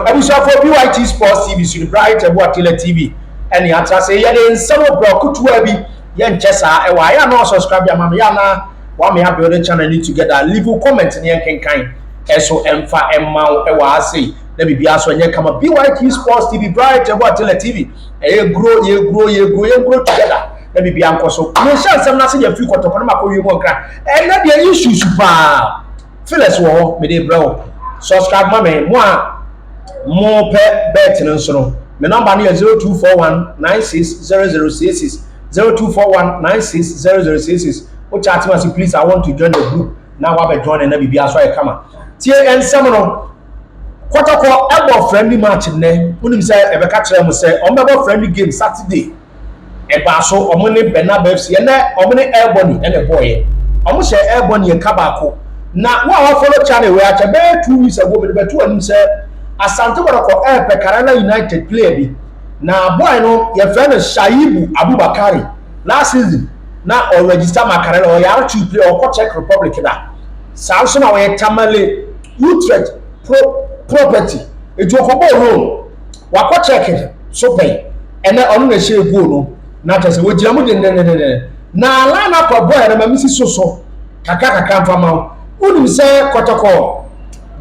Abusa for BYT Sports TV so bright Ebuatile TV and the answer say ya den some block to abi yen chesa e wa ya no subscribe ya mama ya na wa me have the channel need together leave a comment in yen kan eso emfa emma e wa say na bibia so yen kama BYT Sports TV bright Ebuatile TV e grow together na bibia nkoso no sha sem na se ya free kotoko na makowie mo nkra e na de issues pa Phyllis wo me dey bro subscribe mama more bet no so my number is 0241960066 0241960066 o chat me say please I want to join the group now I be join na bibia so I come tie ensem no kotoko ebo friendly match ne unim say e be ka kire mo say o mebo friendly game Saturday e ba so o mo ne Benab FC na o mo ne Airborne na boy o mo she Airborne ye ka ba ko na wa follow channel we acha be 2 weeks ago be betu anim say Asante Boroko Karana United player bi na boy no your friend Shayibu Abubakari last season na or register Makarela or yar to play or Czech Republic da Samson na Tamale Utrecht property etu okobo home wa ko check so pay and na onu na share go no na tese we gira mu de na line up boy na mamisi so kaka mfama unim say kotoko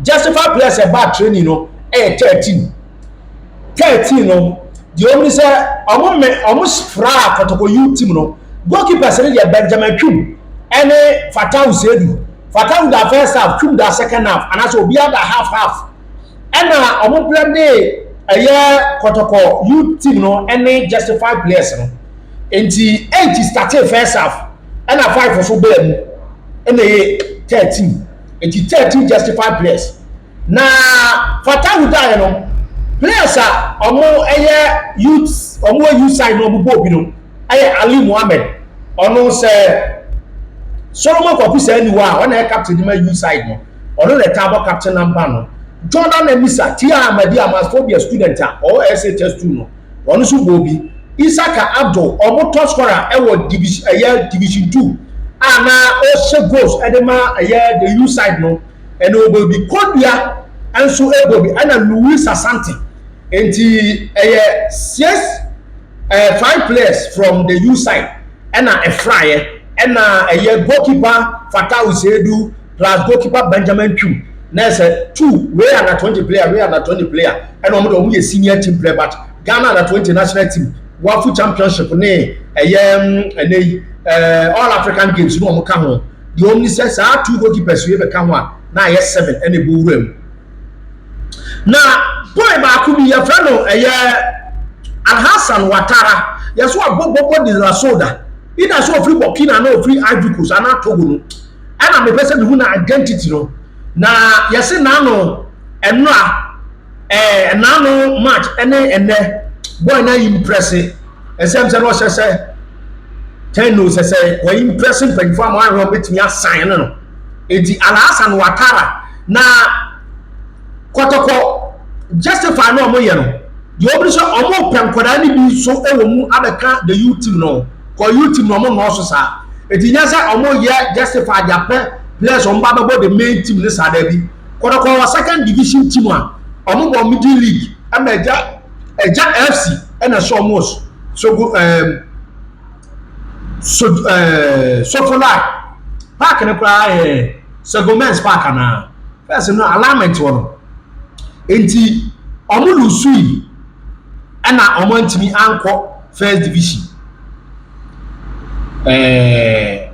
justify players about training no 13 no the only say almost fra kotoko you team no goalkeeper say dey Benjamin Chum any Fatau Sedu Fatau da first half Chum da second half and as obi da half and na play dey kotoko you team no any justify players no enti 8 started first half and 5 for so be and 13 enti 13 justify players na Fatau da no players are youth side no bubo bi no Ali Mohammed ono say Solomon Kwaku say anywa when I captain the youth side no ono the table captain number no Jordan Emisa Tia Amadi Amanfo student or SHS2 no ono so bobi Isaka Abdul omo top scorer division 2 ana o she goals edema the youth side no and will be Kodia and so able be and Louis Asante and 5 players from the U side and a flyer and a goalkeeper Fatau Sedu plus goalkeeper Benjamin Chum. Next 2 we are 20 player, we are 20 player, and only a senior team player, but Ghana are 20 national team. Wafu championship all African games no come home. The only says 2 goalkeepers we become one. Now yes 7 and a bull room. Now boy ba ku bi ya frano Alhassan Watara yes what bobo de la soda ida so free Burkina no free Ivory Coast ana Togo no ana me person who na identity no na yes na no eno a na no match ene boy na impress esem se no say 10 no say we impressing perform one run betimi assign no edi Alhassan Watara na kotoko justify no mo ye no the obisho omo penkwada ni bi so ewo mu abeka the youth team no ko youth team no mo no so sa etinya sa omo ye justify their players on baba the main team this ada bi kotoko second division team a omo bo middle league ameja FC and so almost so go so for like park na pra so go men's park na first no alignment one enti omulu sui ana omantimi anko first division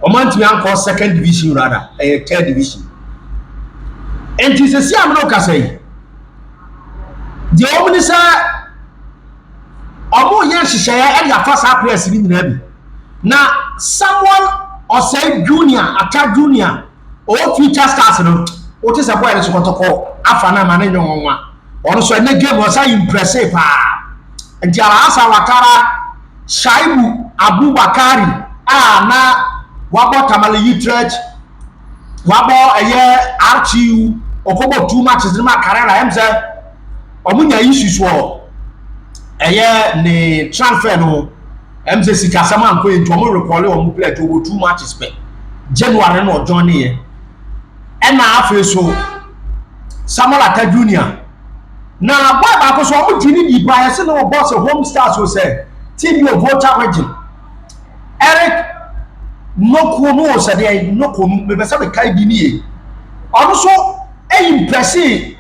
omantimi anko second division rather third division enti se si amno kasai di omuni sa omo ye hihaya e ya fasa press ni nyina bi na someone or say junior attack junior or future stars no what is a boy that kotoko afana mane nyonwa ono so na game was impressive pa nti Alhassan Watara Shayibu Abubakari na wabo Tamale Utrecht wabo RTU okobo 2 matches ni Makarela emze omunya issues wo ne transfer no emze sikasama anko enti omo recall omo play to 2 matches pe January no join e na afi so Samuel Ata Junior na boy baako so omo dini di ba yesi no boss home stars so say team of water region Eric Noko no say dey Noko me be say be kai bi ni e ono so impressive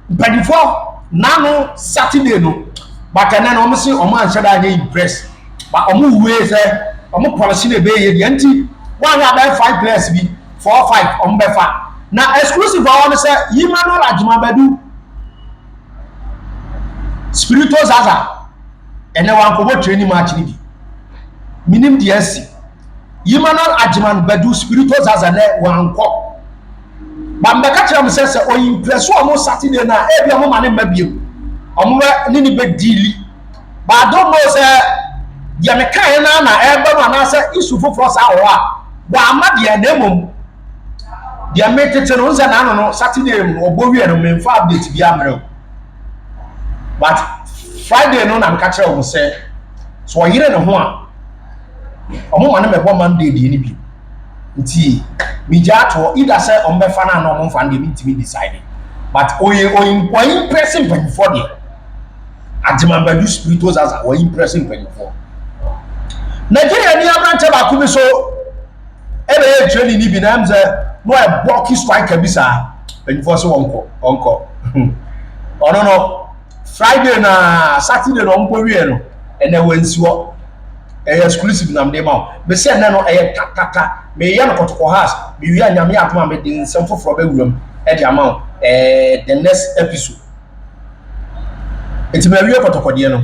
before nano Saturday no but na omo say omo answer da dey impress but omo we say omo policy na be ye de anti one have 5 players bi 4 5 omo be fa na exclusive for one say Emmanuel Ajimabadu Spiritual Zaza ene wan ko training match ni bi minim de asi Emmanuel Ajimabadu Spiritual Zaza ne wan ko ba mbeka kira mo say o impress o mo Saturday na e bi o mo mane mabiem o mo ni be deal but I don't know say dia me kan na e ba na say isu foforo sa ho a wa ama dia na mom dia me tete no nza na no Saturday obo wi no me fa update bi amre but Friday no na mka kire o say so yire ne ho a o mo mane me bo Monday de ni bi nti mi ja to either say o mbe fa na no mo fa de mi ntimi decide but oye impressing before there Ajimabadu Spiritual Zaza o impressing before Nigeria ni abranche ba ku bi so ebe training ni bi na am say no a blocky striker bi sa before so onko oh no Friday na Saturday no onko wi no ene wansiwo exclusive na mde ma be say na no tatata me ya no kotoko house me wi anyame atoma me din sem foforo ba wuram e di ama the next episode enti me wi kotoko de no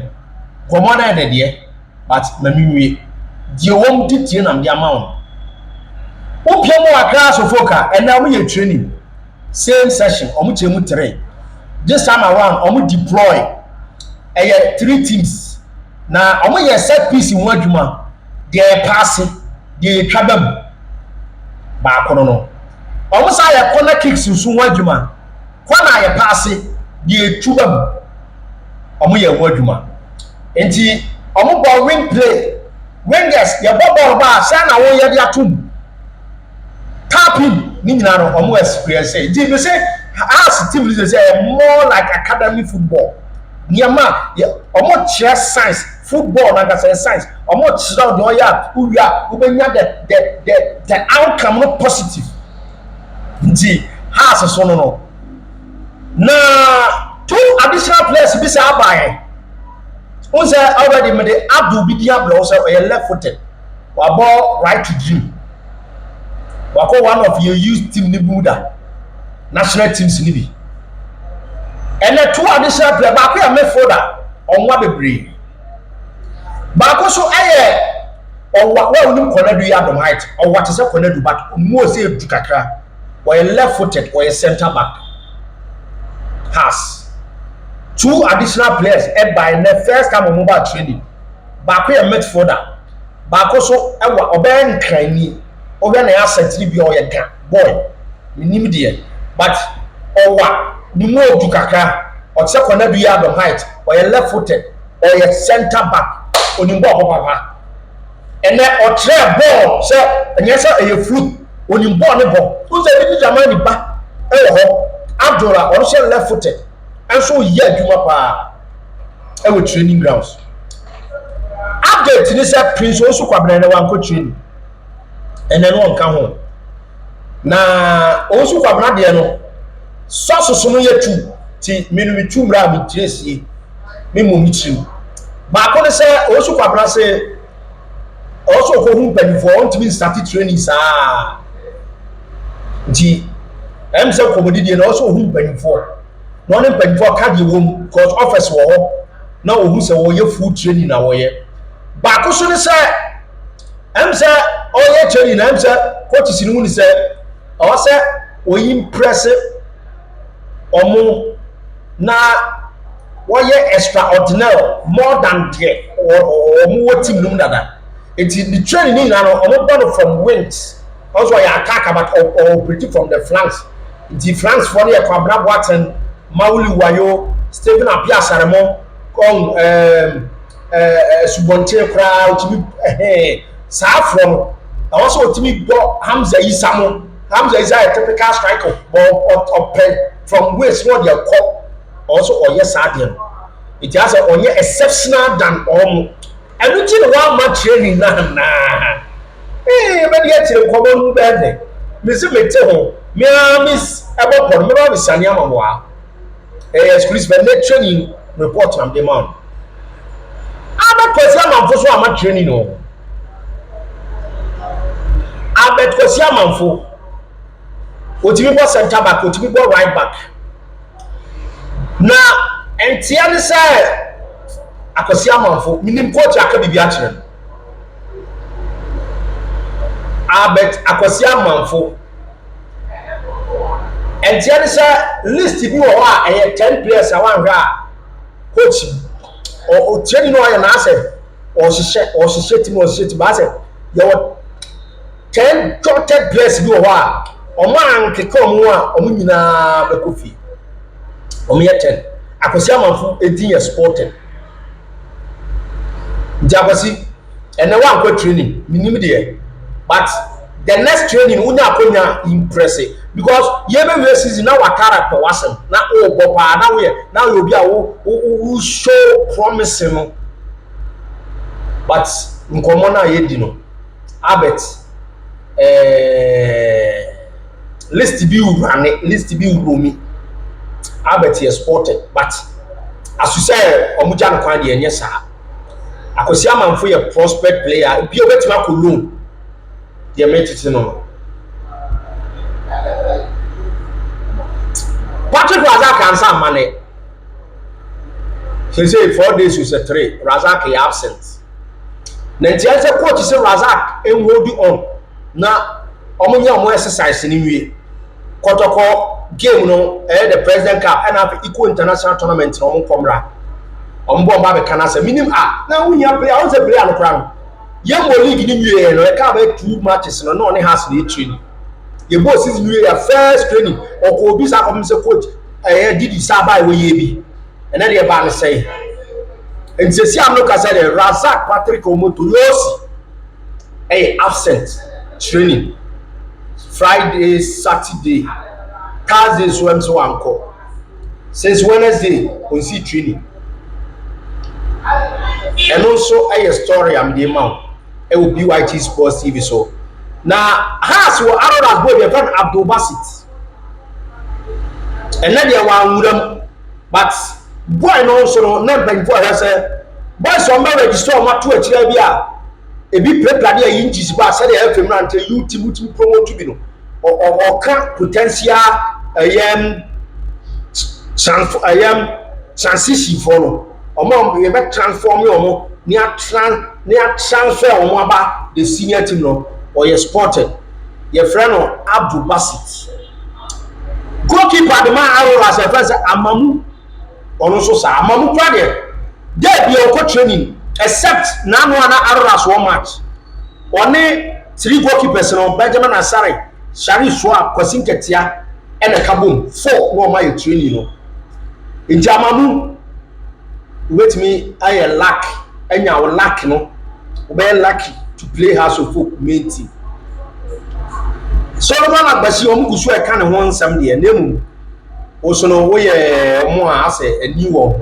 komo na de de but na mi wi die wom titie na mde ama o opiamo akra so foka and now we training same session omu chemu 3 this time around omu deploy 3 teams na omu ye set piece in wadwuma dey passing dey twabam ba kono no omu sa ye corner kicks nso wadwuma corner ye passing dey twabam omu ye wadwuma enti omu ball wing play wingers ye ball ba sa na wo ye dey atum tapping ni nyina no omo experience dey me say as team is say more like academy football niama omo chere science football na ga science omo chere do ya uwia ubenya the outcome no positive nti has so no na 2 additional players bi say abaye on say already me dey Abdul Bidia blow say left footed wa ball right to dream wako one of your youth team ni Buddha national teams ni bi and the 2 additional player ba ko ya midfielder onwa bebre ba ko so onwa wa unim Konadu ya dom height onwa te se Konadu but mo se edu kakra or left footed or center back has 2 additional players by the first time on mobile training ba ko ya midfielder ba ko so oben krani over na asset bi o ye ga boy minim de but owa ni mo du kakra o se Konadu ya dom height or left footed or center back onimbo ho papa ene o tre ball se enye se e fruit onimbo ne ball o se bi jamani ba ho Abdullah o se left footed and so ye adwuma pa e we training grounds update ni se Prince Owusu Kwabena na wan ko training ene no nka ho na Owusu Kwabena de no so no yetu ti menu mitu mra mi tiresie me mo mitrim ba ko ne se Owusu Kwabena se also ko hu panifo on to be start training sa nti em se ko modidi na also hu panifo no ne panifo ka de wom cause office wo ho na ohu se wo ye full training na wo ye ba ko so ne se em se oye training na em se coach sinu ni se o se o impress omo na wo ye extraordinary more than the omo wo team num dada it is the training na no omo born from wings also ya attack about operate from the flanks the flanks for the Kwabena Boateng Mauli Wayo Stephen Apia Saremo kon Subonte kra utimi sa from also utimi go Hamza Isa a typical striker but from ways what they call also ɔyɛ saa deɛ no it has ɔyɛ exceptional than ɔmo ɛno ti na wama training na bɛde akyerɛ nkɔmɔ no bɛɛ dɛ mesi mete ho mea miss ɛbɔ pɔ no mɛba bisane ama mo a exclusive ne training report na mde ma no abɛkɔsi amanfo so ama training no abɛkɔsi amanfo otimi bɔ center back otimi bɔ right back na entia ne sɛ akɔsi amanfo minim coach aka bibi akyerɛ no abet akɔsi amanfo entia ne sɛ list bi wɔ hɔ a ɛyɛ 10 players a wanhwɛ a coach o training no ayɛ na asɛ ɔhyehyɛ team ba asɛ yɛwɔ 10 jotted players bi wɔ hɔ a ɔmo ankeka ɔmo a ɔmo nyinaa bɛkɔ fie ɔmo yɛ 10 akɔsi amanfo edin yɛ sporting nti akɔsi ɛnɛ wankɔ training minim deɛ but the next training wunya akonya impressive because yɛbɛwie season na wa character wasɛm na ɔbɔ paa na woyɛ na yɛ obi a wo show promising no but nkɔmɔ na yɛdi no abet list bi urane list bi uromi abet yɛ sported but as you say ɔmugya no kwan deɛ nyɛ saa akɔsi amanfo yɛ prospect player bi obetima ko loan deɛ metete no Patrick Razak ansa amane he say 4 days you say 3 Razak is absent na ntia say coach say Razak hold on na omunya omo exercise ni wie kotoko game no the president cup and have equal international tournament no omo komra omo bo ba be kana say minim na wunya player on say player no kra yam league ni wie no e ka ba 2 matches no no has the training ye bo season wie ya first training oko obi sa kom say coach didi sabai we ye bi ena de ba ne say ensesi am no ka say the Razak Patrick Omotoyosi absent training Friday Saturday Thursday so anko since Wednesday on see training and also story am dey ma e will be YT Sports TV so na has wo Aroras boy dey friend Abdul Basit and na dey wan wuram but boy no so no na ban for her say boy so ma register ma to akira bi a ebi prepare dey yin jisi ba say dey FM na ante you team promote bi no or can potential transition for no omo we be transform omo near transfer omo aba the senior team no or your sported your friend no Abdul Basit goalkeeper the man Aroras say friend say amamu ono so sa amamu kwa there be o training except na no na Aroras one match one 3 goalkeepers no Benjamin Asare Shari Swap Kwasin Ketia and a Kabum 4 no my training no in Jamamu wait me I lack and you lack no be lucky to play House of Folk main team Solomon Agbasi omugusu e kan ho nsam de nemu also no we mo as a new one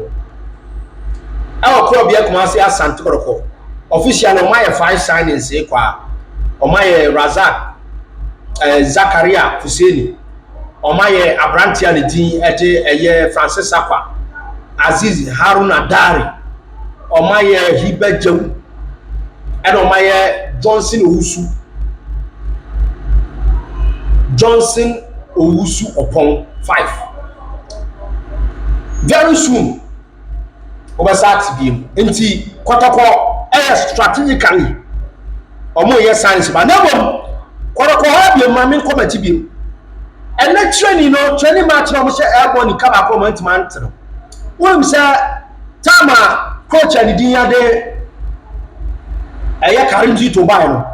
our club here come as Asante Koroko official no my 5 signings e kwa o my Razak Zakaria Fuseni Omaye Abrantia le din eje Francis Akwa Aziz Haruna Dari Omaye Hibejewu and Omaye Johnson Owusu upon 5 very soon obasat biem enti kotoko strategically omo yes science ba na Koroko ha bi ma men comment bi and na training no training match no mo she airborne ka ba ko man no won say tama coach and din ya de aya Karimji to buy no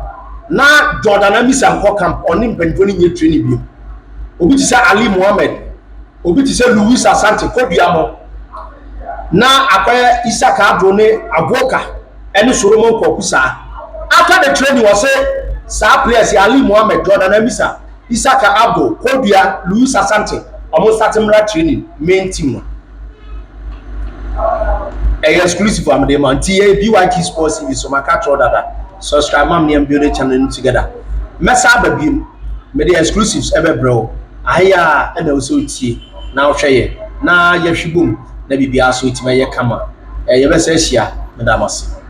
na Jordan Amisa ko camp onim benfo ni nye training bi obi ti say Ali Mohammed obi ti say Louis Asante kodua mo na akwa Isaka Adone Aboka eni Solomon Kokusa after the training was say sa players Ali Mohammed Jordan Amisa Isaka Abdo Kodua Louis Asante almost starting training main team exclusive am dey man tie BYT Sports TV so maka tro dada subscribe mam ne build channel together messa ba biem me the exclusives ebe bro aya na wo so tie na wo hweye na ye hwibom na bibia so itima ye kama ye be se hia me da mase